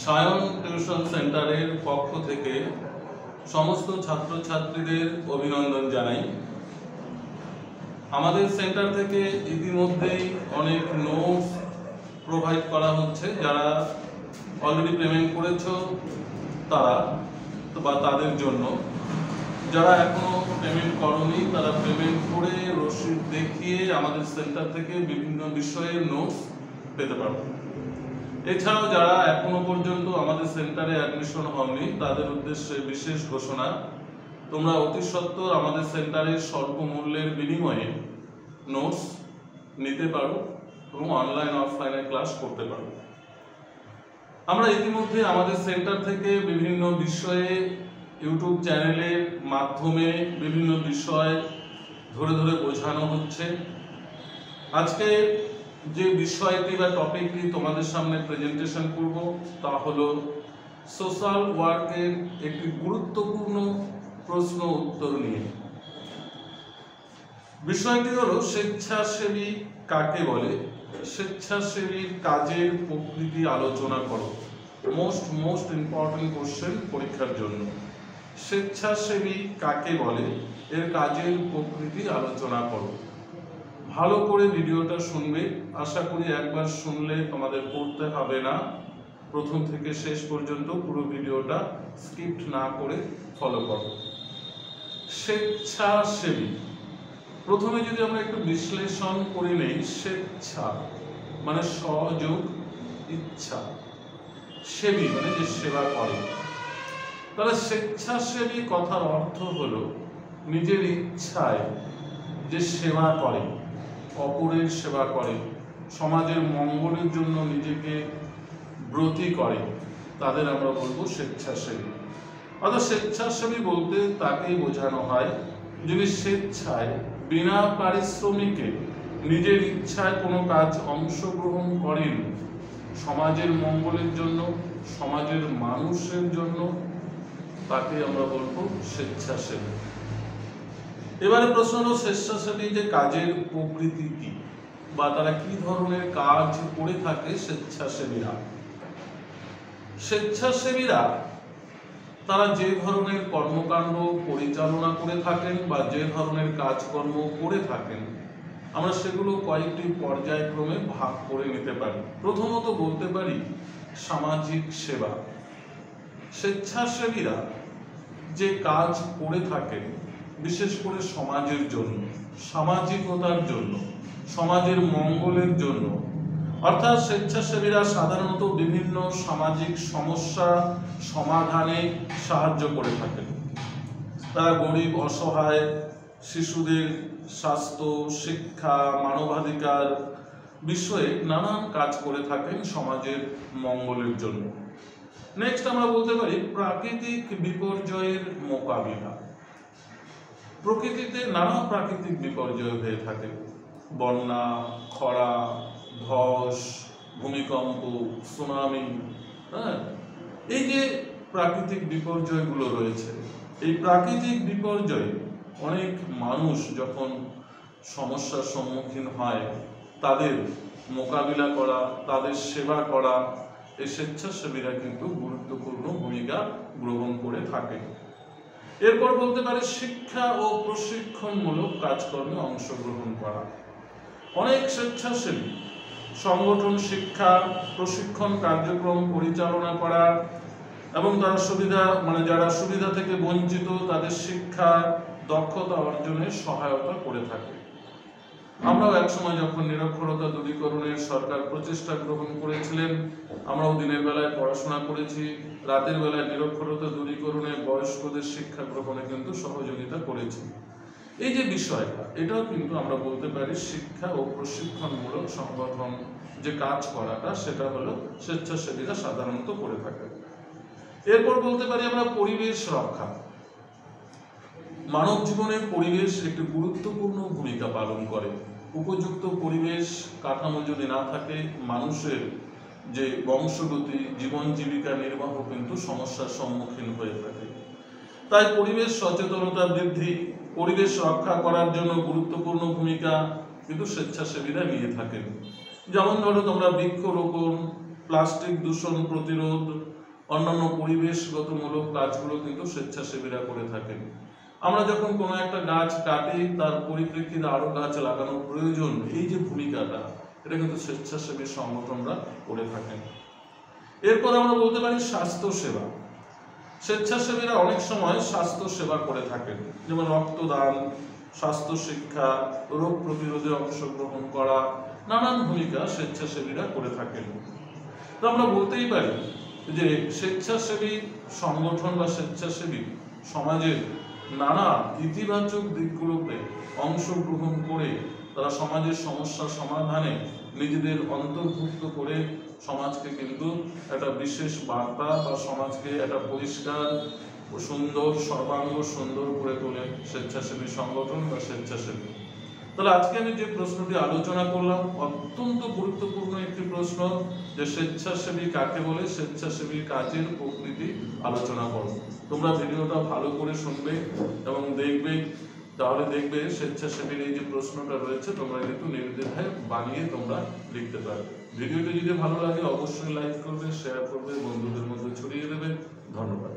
Sayan tuition সেন্টারের পক্ষ থেকে সমস্ত ছাত্রছাত্রীদের অভিনন্দন জানাই। আমাদের সেন্টার থেকে ইতিমধ্যেই অনেক নোটস প্রোভাইড করা হচ্ছে। যারা অলরেডি পেমেন্ট করেছো তারা বা তাদের জন্য, যারা এখনো পেমেন্ট করনি তারা পেমেন্ট করে রসিদ দেখিয়ে আমাদের সেন্টার থেকে বিভিন্ন বিষয়ের নোটস পেতে পারো। এছাড়াও যারা এখনো পর্যন্ত আমাদের সেন্টারে অ্যাডমিশন হয়নি তাদের উদ্দেশ্যে বিশেষ ঘোষণা, তোমরা অতি সত্বর আমাদের সেন্টারে স্বল্প মূল্যের বিনিময়ে নোটস নিতে পারো এবং অনলাইন অফলাইনে ক্লাস করতে পারো। আমরা ইতিমধ্যে আমাদের সেন্টার থেকে বিভিন্ন বিষয়ে ইউটিউব চ্যানেলের মাধ্যমে বিভিন্ন বিষয় ধরে ধরে বোঝানো হচ্ছে। আজকে যে বিষয়টি বা টপিকটি তোমাদের সামনে প্রেজেন্টেশন করব তা হলো সোশ্যাল ওয়ার্কের একটি গুরুত্বপূর্ণ প্রশ্ন উত্তর নিয়ে। বিষয়টি হলো স্বেচ্ছাসেবী কাকে বলে, স্বেচ্ছাসেবীর কাজের প্রকৃতি আলোচনা করো। মোস্ট ইম্পর্টেন্ট কোশ্চেন পরীক্ষার জন্য। স্বেচ্ছাসেবী কাকে বলে, এর কাজের প্রকৃতি আলোচনা করো। ভালো করে ভিডিওটা শুনবে, আশা করি একবার শুনলে তোমাদের পড়তে হবে না। প্রথম থেকে শেষ পর্যন্ত পুরো ভিডিওটা স্কিপ না করে ফলো করো। স্বেচ্ছাসেবী, প্রথমে যদি আমরা একটু বিশ্লেষণ করে নেই, স্বেচ্ছা মানে সহযোগ, ইচ্ছা, সেবী মানে যে সেবা করে। তাহলে স্বেচ্ছাসেবী কথার অর্থ হলো নিজের ইচ্ছায় যে সেবা করে, অপরের সেবা করে, সমাজের মঙ্গলের জন্য নিজেকে ব্রতী করে, তাদের আমরা বলবো স্বেচ্ছাসেবী। অর্থাৎ স্বেচ্ছাসেবী বলতে তাকেই বোঝানো হয় যিনি স্বেচ্ছায় বিনা পারিশ্রমিকে নিজের ইচ্ছায় কোনো কাজ অংশগ্রহণ করেন সমাজের মঙ্গলের জন্য, সমাজের মানুষের জন্য, তাকে আমরা বলবো স্বেচ্ছাসেবী। এবারে প্রশ্ন হলো স্বেচ্ছাসেবী যে কাজের প্রকৃতি কি বা তারা কি ধরনের কাজ করে থাকে স্বেচ্ছাসেবীরা। স্বেচ্ছাসেবীরা তারা যে ধরনের কর্মকাণ্ড পরিচালনা করে থাকেন বা যে ধরনের কাজকর্ম করে থাকেন আমরা সেগুলো কয়েকটি পর্যায়ক্রমে ভাগ করে নিতে পারি। প্রথমত বলতে পারি সামাজিক সেবা। স্বেচ্ছাসেবীরা যে কাজ করে থাকেন বিশেষ করে সমাজের জন্য, সামাজিকতার জন্য, সমাজের মঙ্গলের জন্য, অর্থাৎ স্বেচ্ছাসেবীরা সাধারণত বিভিন্ন সামাজিক সমস্যা সমাধানে সাহায্য করে থাকেন। তারা গরিব, অসহায়, শিশুদের স্বাস্থ্য, শিক্ষা, মানবাধিকার বিষয়ে নানান কাজ করে থাকেন সমাজের মঙ্গলের জন্য। নেক্সট আমরা বলতে পারি প্রাকৃতিক বিপর্যয়ের মোকাবিলা। প্রকৃতিতে নানা প্রাকৃতিক বিপর্যয় হয়ে থাকে, বন্যা, খরা, ধস, ভূমিকম্প, সুনামি, এই যে প্রাকৃতিক বিপর্যয়গুলো রয়েছে, এই প্রাকৃতিক বিপর্যয়ে অনেক মানুষ যখন সমস্যার সম্মুখীন হয় তাদের মোকাবিলা করা, তাদের সেবা করা, এই স্বেচ্ছাসেবীরা কিন্তু গুরুত্বপূর্ণ ভূমিকা গ্রহণ করে থাকে। এরপর বলতে পারি শিক্ষা ও প্রশিক্ষণমূলক কাজকর্মে অংশগ্রহণ করা। অনেক স্বেচ্ছাসেবী সংগঠন শিক্ষা প্রশিক্ষণ কার্যক্রম পরিচালনা করা এবং যারা সুবিধা থেকে বঞ্চিত তাদের শিক্ষা দক্ষতা অর্জনে সহায়তা করে থাকে। আমরাও একসময় যখন নিরক্ষরতা দূরীকরণের সরকার প্রচেষ্টা গ্রহণ করেছিলেন, আমরাও দিনের বেলায় পড়াশোনা করেছি, রাতের বেলায় নিরক্ষরতা দূরীকরণে বয়স্কদের শিক্ষা গ্রহণে কিন্তু সহযোগিতা করেছি। এই যে বিষয়টা, এটাও কিন্তু আমরা বলতে পারি শিক্ষা ও প্রশিক্ষণমূলক সংগঠন যে কাজ করাটা, সেটা হলো স্বেচ্ছাসেবীরা সাধারণত করে থাকে। এরপর বলতে পারি আমরা পরিবেশ রক্ষা। মানব জীবনে পরিবেশ একটি গুরুত্বপূর্ণ ভূমিকা পালন করে। উপযুক্ত পরিবেশ কাঠামো যদি না থাকে, মানুষের যে বংশগতি, জীবন জীবিকা নির্বাহ কিন্তু সমস্যার সম্মুখীন হয়ে থাকে। তাই পরিবেশ সচেতনতা বৃদ্ধি, পরিবেশ রক্ষা করার জন্য গুরুত্বপূর্ণ ভূমিকা কিন্তু স্বেচ্ছাসেবীরা নিয়ে থাকেন। যেমন ধরো তোমরা বৃক্ষরোপণ, প্লাস্টিক দূষণ প্রতিরোধ, অন্যান্য পরিবেশগতমূলক কাজগুলো কিন্তু স্বেচ্ছাসেবীরা করে থাকেন। আমরা যখন কোনো একটা গাছ কাটি, তার পরিপ্রেক্ষিতে আরো গাছ লাগানোর প্রয়োজন, এই যে ভূমিকাটা, এটা কিন্তু স্বেচ্ছাসেবী সংগঠনরা করে থাকেন। এরপর আমরা বলতে পারি স্বাস্থ্য সেবা। স্বেচ্ছাসেবীরা অনেক সময় স্বাস্থ্য সেবা করে থাকেন, যেমন রক্তদান, স্বাস্থ্য শিক্ষা, রোগ প্রতিরোধে অংশগ্রহণ করা, নানান ভূমিকা স্বেচ্ছাসেবীরা করে থাকেন। তো আমরা বলতেই পারি যে স্বেচ্ছাসেবী সংগঠন বা স্বেচ্ছাসেবী সমাজের নানা ইতিবাচক দিকগুলোতে অংশগ্রহণ করে তারা সমাজের সমস্যা সমাধানে নিজেদের অন্তর্ভুক্ত করে সমাজকে কিন্তু একটা বিশেষ বার্তা বা সমাজকে একটা পরিষ্কার সুন্দর সর্বাঙ্গ সুন্দর করে তোলে স্বেচ্ছাসেবী সংগঠন বা স্বেচ্ছাসেবী। তাহলে আজকে আমি যে প্রশ্নটি আলোচনা করলাম, অত্যন্ত গুরুত্বপূর্ণ একটি প্রশ্ন, যে স্বেচ্ছাসেবী কাকে বলে, স্বেচ্ছাসেবী কাজের প্রকৃতি আলোচনা করব। তোমরা ভিডিওটা ভালো করে শুনবে এবং দেখবে, তাহলে দেখবে স্বেচ্ছাসেবীর এই যে প্রশ্নটা রয়েছে তোমরা কিন্তু নির্দ্বিধায় বানিয়ে তোমরা লিখতে পারবে। ভিডিওটি যদি ভালো লাগে অবশ্যই লাইক করবে, শেয়ার করবে, বন্ধুদের মধ্যে ছড়িয়ে দেবে। ধন্যবাদ।